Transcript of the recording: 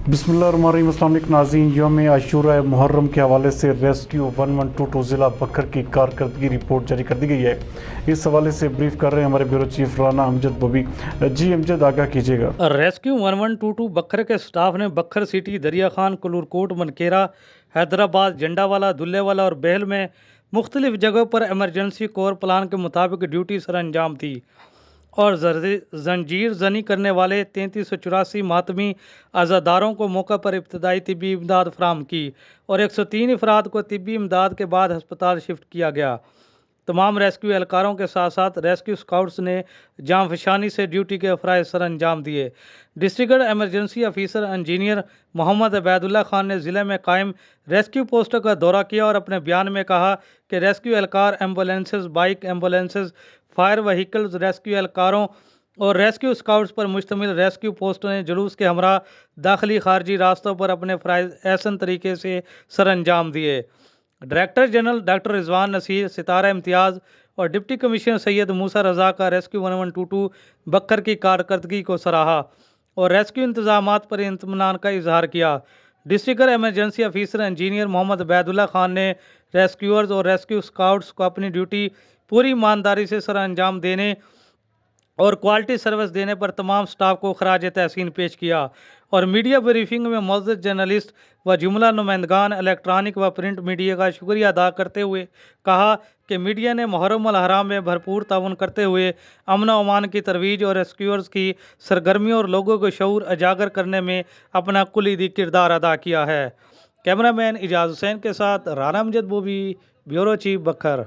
بسم اللہ الرحمن الرحیم۔ السلام علیکم ناظرین، یوم عاشوراء محرم کے حوالے سے ریسکیو 1122 ضلع بکر کی کارکردگی رپورٹ جاری کر دی گئی ہے۔ اس حوالے سے بریف کر رہے ہیں ہمارے بیورو چیف رانا امجد بوبی۔ جی امجد، آگاہ کیجیے گا۔ ریسکیو 1122 بکر کے سٹاف نے بکر سٹی، دریا خان، کلورکوٹ، منکیرا، حیدرآباد، جنڈا والا، دلے والا اور بہل میں مختلف جگہوں پر ایمرجنسی کور پلان کے مطابق ڈیوٹی سر انجام دی اور زنجیر زنی کرنے والے 3384 ماتمی عزاداروں کو موقع پر ابتدائی طبی امداد فراہم کی اور 103 افراد کو طبی امداد کے بعد ہسپتال شفٹ کیا گیا۔ تمام ریسکیو اہلکاروں کے ساتھ ساتھ ریسکیو سکاؤٹس نے جاں فشانی سے ڈیوٹی کے فرائض سر انجام دیے۔ ڈسٹرکٹ ایمرجنسی آفیسر انجینئر محمد عبید اللہ خان نے ضلع میں قائم ریسکیو پوسٹوں کا دورہ کیا اور اپنے بیان میں کہا کہ ریسکیو اہلکار، ambulances, bike ambulances, fire vehicles, rescue اہلکاروں اور ریسکیو سکاؤٹس پر مشتمل ریسکیو پوسٹوں نے جلوس کے ہمراہ داخلی خارجی راستوں پر اپنے فرائض احسن طریقے سے سر انجام دیے۔ ڈائریکٹر جنرل ڈاکٹر رضوان نصیر، ستارہ امتیاز اور ڈپٹی کمشنر سید موسیٰ رضا کا ریسکیو 1122 بکر کی کارکردگی کو سراہا اور ریسکیو انتظامات پر اطمینان کا اظہار کیا۔ ڈسٹرکٹ ایمرجنسی آفیسر انجینئر محمد عبید اللہ خان نے ریسکیورز اور ریسکیو سکاؤٹس کو اپنی ڈیوٹی پوری ایمانداری سے سر انجام دینے اور کوالٹی سروس دینے پر تمام سٹاف کو خراج تحسین پیش کیا اور میڈیا بریفنگ میں معزز جرنلسٹ و جملہ نمائندگان الیکٹرانک و پرنٹ میڈیا کا شکریہ ادا کرتے ہوئے کہا کہ میڈیا نے محرم الحرام میں بھرپور تعاون کرتے ہوئے امن و امان کی ترویج اور ریسکیورز کی سرگرمیوں اور لوگوں کو شعور اجاگر کرنے میں اپنا کلیدی کردار ادا کیا ہے۔ کیمرہ مین اعجاز حسین کے ساتھ رانا امجد بوبی، بیورو چیف بکر۔